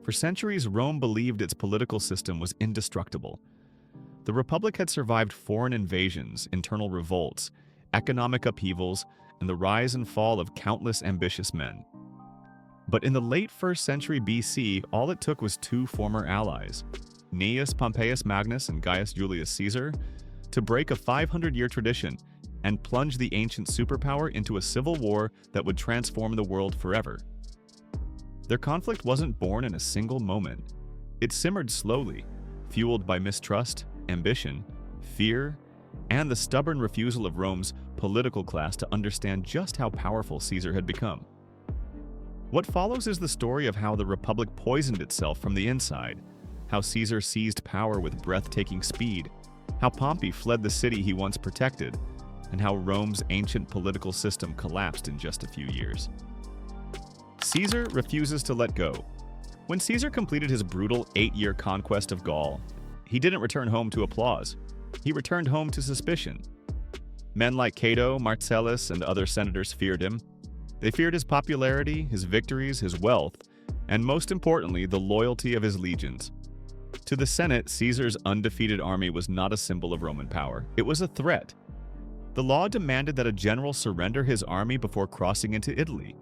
For centuries, Rome believed its political system was indestructible. The Republic had survived foreign invasions, internal revolts, economic upheavals, and the rise and fall of countless ambitious men. But in the late 1st century BC, all it took was two former allies, Gnaeus Pompeius Magnus and Gaius Julius Caesar, to break a 500-year tradition and plunge the ancient superpower into a civil war that would transform the world forever. Their conflict wasn't born in a single moment. It simmered slowly, fueled by mistrust, ambition, fear, and the stubborn refusal of Rome's political class to understand just how powerful Caesar had become. What follows is the story of how the Republic poisoned itself from the inside, how Caesar seized power with breathtaking speed, how Pompey fled the city he once protected, and how Rome's ancient political system collapsed in just a few years. Caesar refuses to let go. When Caesar completed his brutal 8-year conquest of Gaul, he didn't return home to applause. He returned home to suspicion. Men like Cato, Marcellus, and other senators feared him. They feared his popularity, his victories, his wealth, and most importantly, the loyalty of his legions. To the Senate, Caesar's undefeated army was not a symbol of Roman power. It was a threat. The law demanded that a general surrender his army before crossing into Italy.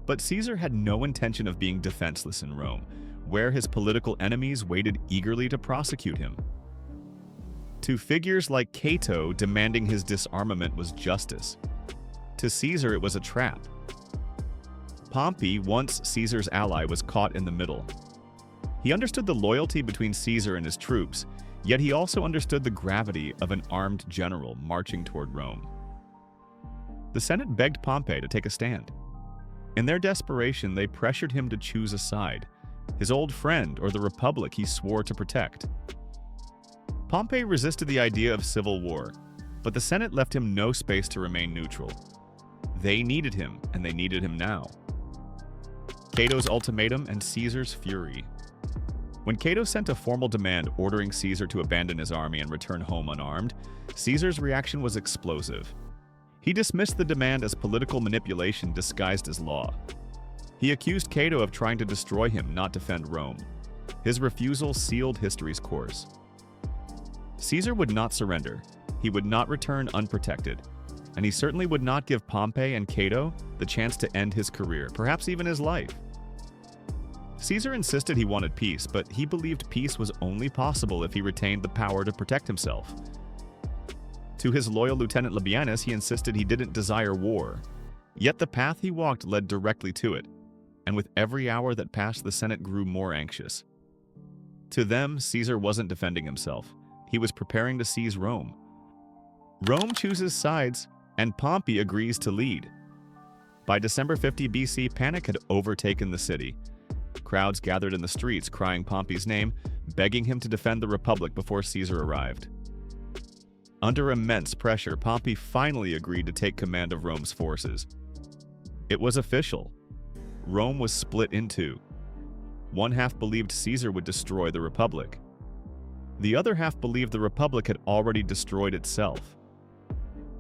But Caesar had no intention of being defenseless in Rome, where his political enemies waited eagerly to prosecute him. To figures like Cato, demanding his disarmament was justice. To Caesar, it was a trap. Pompey, once Caesar's ally, was caught in the middle. He understood the loyalty between Caesar and his troops, yet he also understood the gravity of an armed general marching toward Rome. The Senate begged Pompey to take a stand. In their desperation, they pressured him to choose a side, his old friend or the Republic he swore to protect. Pompey resisted the idea of civil war, but the Senate left him no space to remain neutral. They needed him, and they needed him now. Cato's ultimatum and Caesar's fury. When Cato sent a formal demand ordering Caesar to abandon his army and return home unarmed, Caesar's reaction was explosive. He dismissed the demand as political manipulation disguised as law. He accused Cato of trying to destroy him, not defend Rome. His refusal sealed history's course. Caesar would not surrender. He would not return unprotected. And he certainly would not give Pompey and Cato the chance to end his career, perhaps even his life. Caesar insisted he wanted peace, but he believed peace was only possible if he retained the power to protect himself. To his loyal lieutenant Labienus, he insisted he didn't desire war. Yet the path he walked led directly to it, and with every hour that passed, the Senate grew more anxious. To them, Caesar wasn't defending himself. He was preparing to seize Rome. Rome chooses sides, and Pompey agrees to lead. By December 50 BC, panic had overtaken the city. Crowds gathered in the streets, crying Pompey's name, begging him to defend the Republic before Caesar arrived. Under immense pressure, Pompey finally agreed to take command of Rome's forces. It was official. Rome was split in two. One half believed Caesar would destroy the Republic. The other half believed the Republic had already destroyed itself.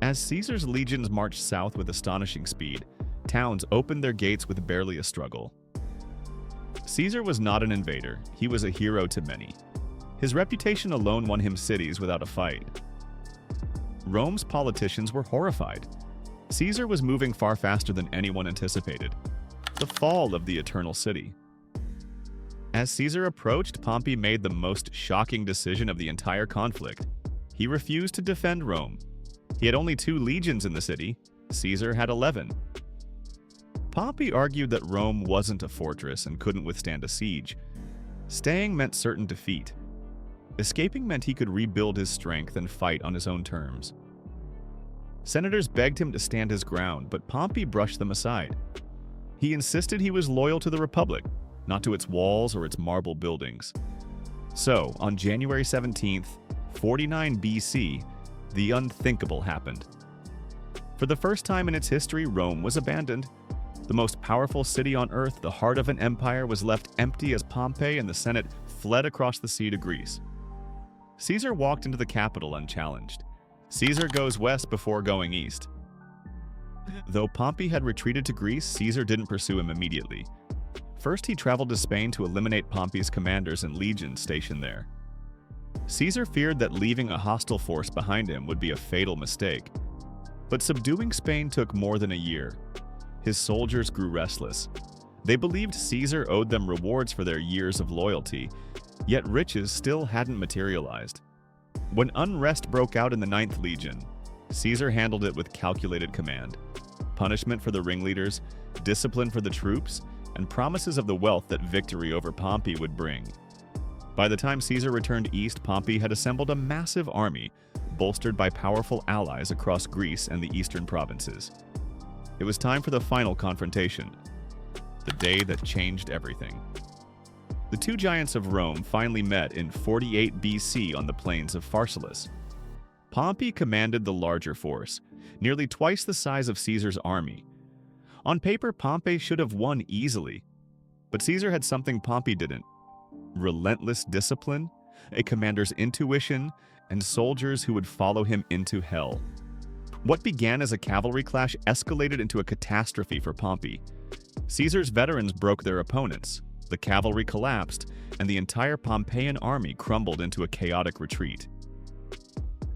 As Caesar's legions marched south with astonishing speed, towns opened their gates with barely a struggle. Caesar was not an invader. He was a hero to many. His reputation alone won him cities without a fight. Rome's politicians were horrified. Caesar was moving far faster than anyone anticipated. The fall of the Eternal City. As Caesar approached, Pompey made the most shocking decision of the entire conflict. He refused to defend Rome. He had only 2 legions in the city. Caesar had 11. Pompey argued that Rome wasn't a fortress and couldn't withstand a siege. Staying meant certain defeat. Escaping meant he could rebuild his strength and fight on his own terms. Senators begged him to stand his ground, but Pompey brushed them aside. He insisted he was loyal to the Republic, not to its walls or its marble buildings. So, on January 17th, 49 BC, the unthinkable happened. For the first time in its history, Rome was abandoned. The most powerful city on earth, the heart of an empire, was left empty as Pompey and the Senate fled across the sea to Greece. Caesar walked into the capital unchallenged. Caesar goes west before going east. Though Pompey had retreated to Greece, Caesar didn't pursue him immediately. First, he traveled to Spain to eliminate Pompey's commanders and legions stationed there. Caesar feared that leaving a hostile force behind him would be a fatal mistake. But subduing Spain took more than a year. His soldiers grew restless. They believed Caesar owed them rewards for their years of loyalty, yet riches still hadn't materialized. When unrest broke out in the 9th Legion, Caesar handled it with calculated command. Punishment for the ringleaders, discipline for the troops, and promises of the wealth that victory over Pompey would bring. By the time Caesar returned east, Pompey had assembled a massive army, bolstered by powerful allies across Greece and the eastern provinces. It was time for the final confrontation, the day that changed everything. The two giants of Rome finally met in 48 BC on the plains of Pharsalus. Pompey commanded the larger force, nearly twice the size of Caesar's army. On paper, Pompey should have won easily, but Caesar had something Pompey didn't: relentless discipline, a commander's intuition, and soldiers who would follow him into hell. What began as a cavalry clash escalated into a catastrophe for Pompey. Caesar's veterans broke their opponents, the cavalry collapsed, and the entire Pompeian army crumbled into a chaotic retreat.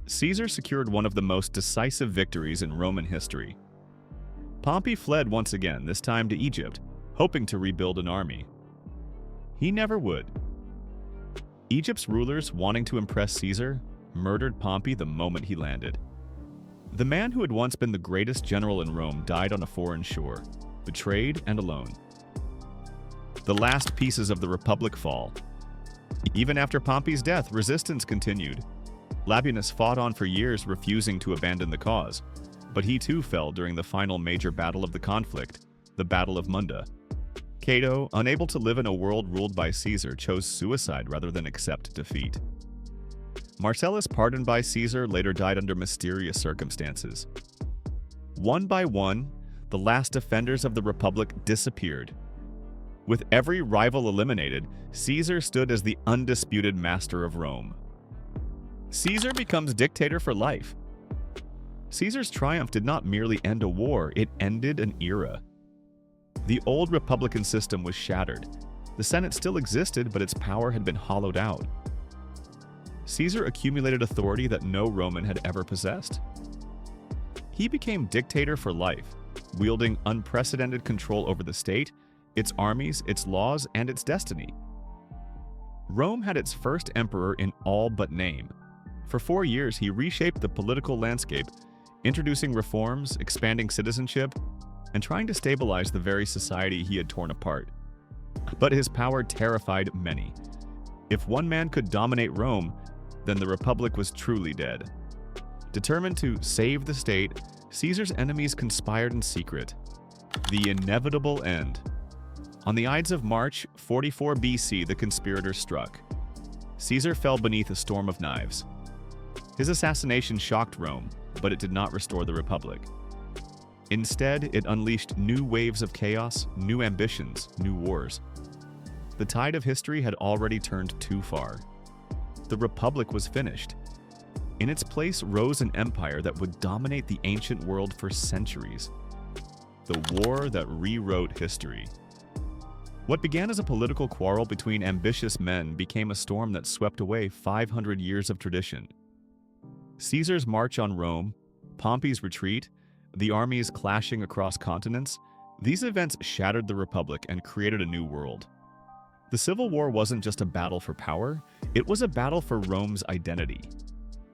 Caesar secured one of the most decisive victories in Roman history. Pompey fled once again, this time to Egypt, hoping to rebuild an army. He never would. Egypt's rulers, wanting to impress Caesar, murdered Pompey the moment he landed. The man who had once been the greatest general in Rome died on a foreign shore, betrayed and alone. The last pieces of the Republic fall. Even after Pompey's death, resistance continued. Labienus fought on for years, refusing to abandon the cause, but he too fell during the final major battle of the conflict, the Battle of Munda. Cato, unable to live in a world ruled by Caesar, chose suicide rather than accept defeat. Marcellus, pardoned by Caesar, later died under mysterious circumstances. One by one, the last defenders of the Republic disappeared. With every rival eliminated, Caesar stood as the undisputed master of Rome. Caesar becomes dictator for life. Caesar's triumph did not merely end a war, it ended an era. The old republican system was shattered. The Senate still existed, but its power had been hollowed out. Caesar accumulated authority that no Roman had ever possessed. He became dictator for life, wielding unprecedented control over the state, its armies, its laws, and its destiny. Rome had its first emperor in all but name. For 4 years, he reshaped the political landscape, introducing reforms, expanding citizenship, and trying to stabilize the very society he had torn apart. But his power terrified many. If one man could dominate Rome, then the Republic was truly dead. Determined to save the state, Caesar's enemies conspired in secret. The inevitable end. On the Ides of March, 44 BC, the conspirators struck. Caesar fell beneath a storm of knives. His assassination shocked Rome, but it did not restore the Republic. Instead, it unleashed new waves of chaos, new ambitions, new wars. The tide of history had already turned too far. The Republic was finished. In its place rose an empire that would dominate the ancient world for centuries. The war that rewrote history. What began as a political quarrel between ambitious men became a storm that swept away 500 years of tradition. Caesar's march on Rome, Pompey's retreat, the armies clashing across continents, these events shattered the Republic and created a new world. The Civil War wasn't just a battle for power, it was a battle for Rome's identity.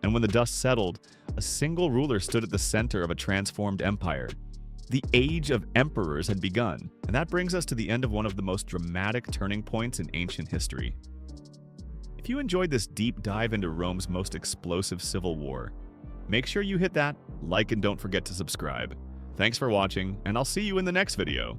And when the dust settled, a single ruler stood at the center of a transformed empire. The Age of Emperors had begun, and that brings us to the end of one of the most dramatic turning points in ancient history. If you enjoyed this deep dive into Rome's most explosive civil war, make sure you hit that like and don't forget to subscribe. Thanks for watching, and I'll see you in the next video.